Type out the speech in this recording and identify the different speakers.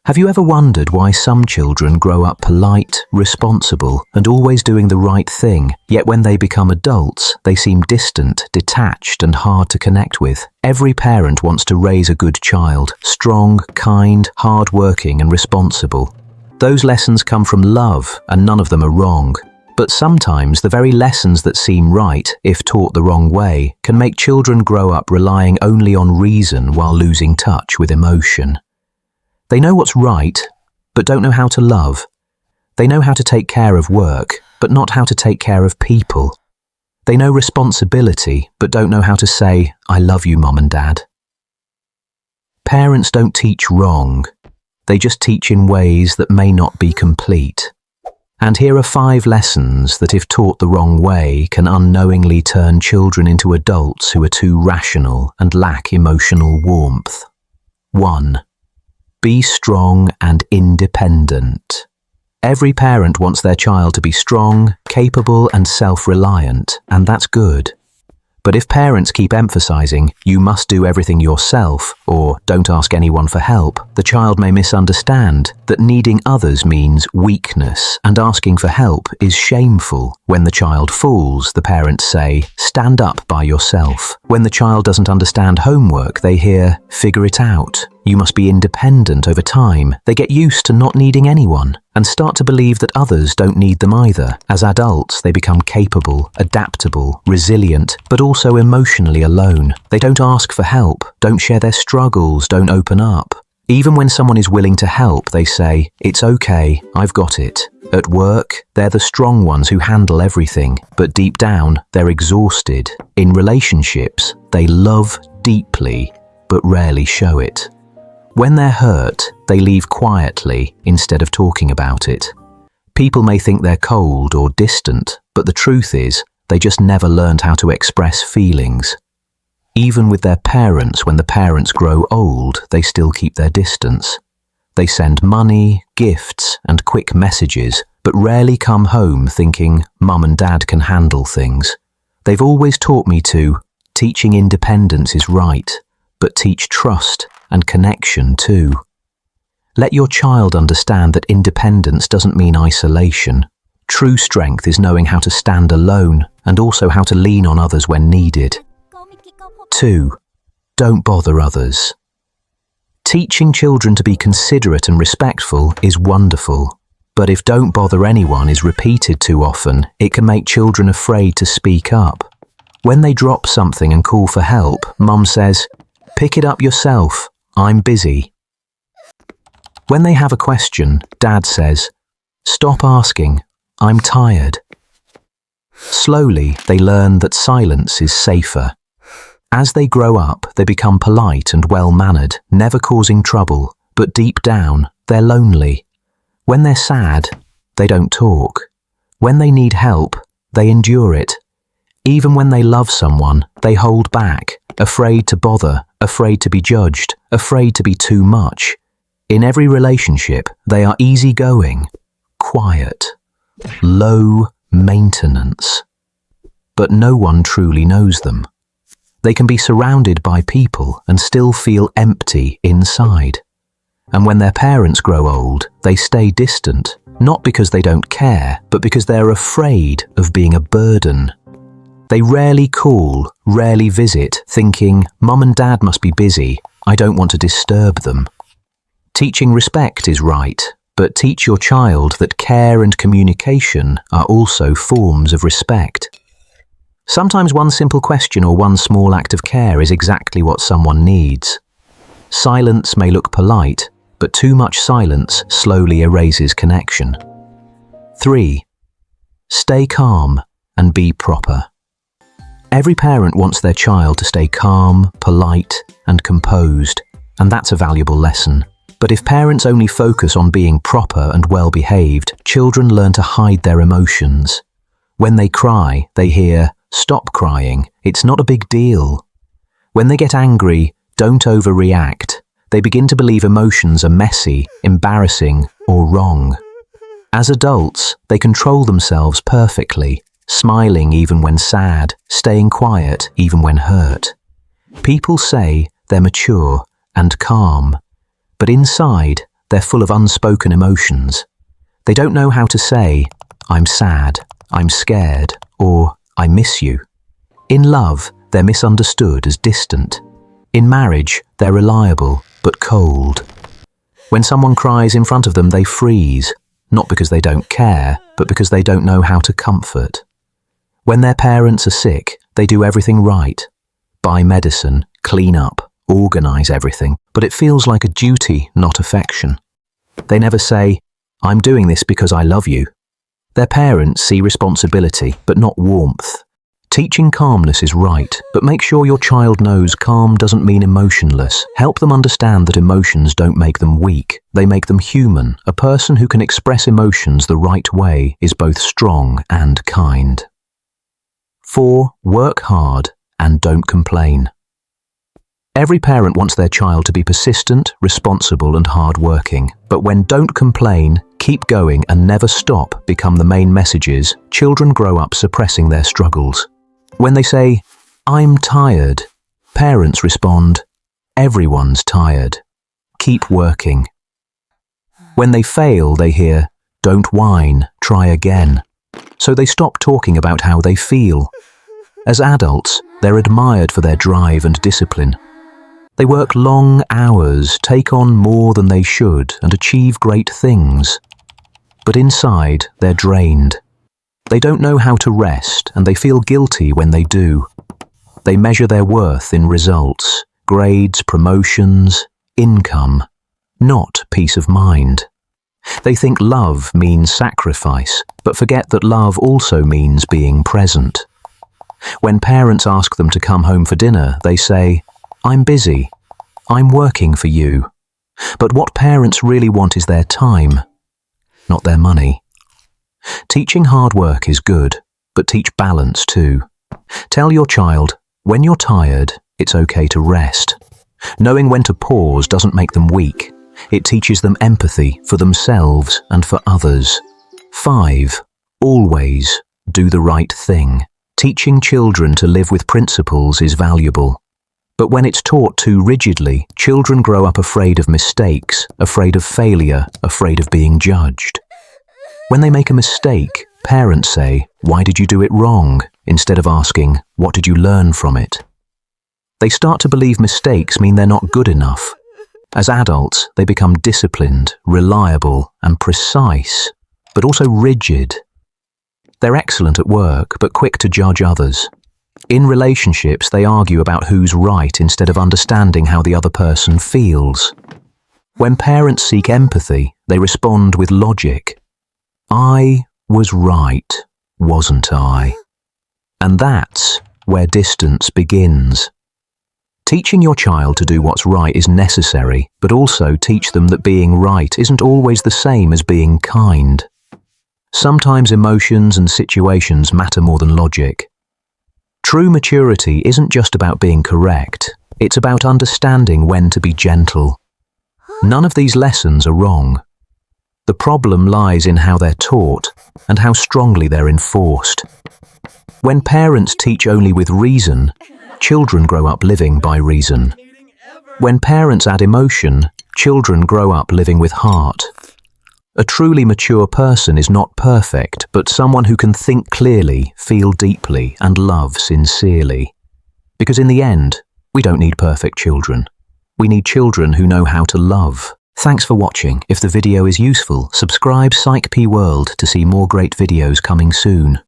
Speaker 1: Have you ever wondered why some children grow up polite, responsible, and always doing the right thing, yet when they become adults, they seem distant, detached, and hard to connect with? Every parent wants to raise a good child, strong, kind, hardworking, and responsible. Those lessons come from love, and none of them are wrong. But sometimes the very lessons that seem right, if taught the wrong way, can make children grow up relying only on reason while losing touch with emotion. They know what's right, but don't know how to love. They know how to take care of work, but not how to take care of people. They know responsibility, but don't know how to say, "I love you, Mom and Dad." Parents don't teach wrong. They just teach in ways that may not be complete. And here are 5 lessons that, if taught the wrong way, can unknowingly turn children into adults who are too rational and lack emotional warmth. 1. Be strong and independent. Every parent wants their child to be strong, capable, and self-reliant, and that's good. But if parents keep emphasizing, "You must do everything yourself," or "Don't ask anyone for help," the child may misunderstand that needing others means weakness and asking for help is shameful. When the child falls, the parents say, "Stand up by yourself." When the child doesn't understand homework, they hear, "Figure it out. You must be independent over time." They get used to not needing anyone and start to believe that others don't need them either. As adults, they become capable, adaptable, resilient, but also emotionally alone. They don't ask for help, don't share their struggles, don't open up. Even when someone is willing to help, they say, "It's okay, I've got it." At work, they're the strong ones who handle everything, but deep down, they're exhausted. In relationships, they love deeply, but rarely show it. When they're hurt, they leave quietly instead of talking about it. People may think they're cold or distant, but the truth is, they just never learned how to express feelings. Even with their parents, when the parents grow old, they still keep their distance. They send money, gifts, and quick messages, but rarely come home thinking, "Mum and Dad can handle things." They've always taught me to, teaching independence is right, but teach trust and connection too. Let your child understand that independence doesn't mean isolation. True strength is knowing how to stand alone and also how to lean on others when needed. 2. Don't bother others. Teaching children to be considerate and respectful is wonderful, but if "don't bother anyone" is repeated too often, it can make children afraid to speak up. When they drop something and call for help, Mum says, "Pick it up yourself, I'm busy." When they have a question, Dad says, "Stop asking, I'm tired." Slowly, they learn that silence is safer. As they grow up, they become polite and well-mannered, never causing trouble, but deep down, they're lonely. When they're sad, they don't talk. When they need help, they endure it. Even when they love someone, they hold back, afraid to bother, afraid to be judged, afraid to be too much. In every relationship, they are easygoing, quiet, low maintenance. But no one truly knows them. They can be surrounded by people and still feel empty inside. And when their parents grow old, they stay distant, not because they don't care, but because they're afraid of being a burden. They rarely call, rarely visit, thinking, "Mum and Dad must be busy, I don't want to disturb them." Teaching respect is right, but teach your child that care and communication are also forms of respect. Sometimes one simple question or one small act of care is exactly what someone needs. Silence may look polite, but too much silence slowly erases connection. 3. Stay calm and be proper. Every parent wants their child to stay calm, polite, and composed, and that's a valuable lesson. But if parents only focus on being proper and well-behaved, children learn to hide their emotions. When they cry, they hear, "Stop crying, it's not a big deal." When they get angry, "Don't overreact." They begin to believe emotions are messy, embarrassing, or wrong. As adults, they control themselves perfectly, smiling even when sad, staying quiet even when hurt. People say they're mature and calm, but inside they're full of unspoken emotions. They don't know how to say, "I'm sad," "I'm scared," or "I miss you." In love, they're misunderstood as distant. In marriage, they're reliable, but cold. When someone cries in front of them, they freeze, not because they don't care, but because they don't know how to comfort. When their parents are sick, they do everything right. Buy medicine, clean up, organize everything, but it feels like a duty, not affection. They never say, "I'm doing this because I love you." Their parents see responsibility, but not warmth. Teaching calmness is right, but make sure your child knows calm doesn't mean emotionless. Help them understand that emotions don't make them weak, they make them human. A person who can express emotions the right way is both strong and kind. 4. Work hard and don't complain. Every parent wants their child to be persistent, responsible and hard-working. But when "don't complain," "keep going" and "never stop" become the main messages, children grow up suppressing their struggles. When they say, "I'm tired," parents respond, "Everyone's tired. Keep working." When they fail, they hear, "Don't whine, try again." So they stop talking about how they feel. As adults, they're admired for their drive and discipline. They work long hours, take on more than they should, and achieve great things. But inside, they're drained. They don't know how to rest, and they feel guilty when they do. They measure their worth in results, grades, promotions, income, not peace of mind. They think love means sacrifice, but forget that love also means being present. When parents ask them to come home for dinner, they say, "I'm busy. I'm working for you." But what parents really want is their time, not their money. Teaching hard work is good, but teach balance too. Tell your child, when you're tired, it's okay to rest. Knowing when to pause doesn't make them weak. It teaches them empathy for themselves and for others. 5. Always do the right thing. Teaching children to live with principles is valuable. But when it's taught too rigidly, children grow up afraid of mistakes, afraid of failure, afraid of being judged. When they make a mistake, parents say, "Why did you do it wrong?" instead of asking, "What did you learn from it?" They start to believe mistakes mean they're not good enough. As adults, they become disciplined, reliable, and precise, but also rigid. They're excellent at work, but quick to judge others. In relationships, they argue about who's right instead of understanding how the other person feels. When parents seek empathy, they respond with logic. "I was right, wasn't I?" And that's where distance begins. Teaching your child to do what's right is necessary, but also teach them that being right isn't always the same as being kind. Sometimes emotions and situations matter more than logic. True maturity isn't just about being correct, it's about understanding when to be gentle. None of these lessons are wrong. The problem lies in how they're taught and how strongly they're enforced. When parents teach only with reason, children grow up living by reason. When parents add emotion, children grow up living with heart. A truly mature person is not perfect, but someone who can think clearly, feel deeply, and love sincerely. Because in the end, we don't need perfect children. We need children who know how to love. Thanks for watching. If the video is useful, subscribe PsychPworld to see more great videos coming soon.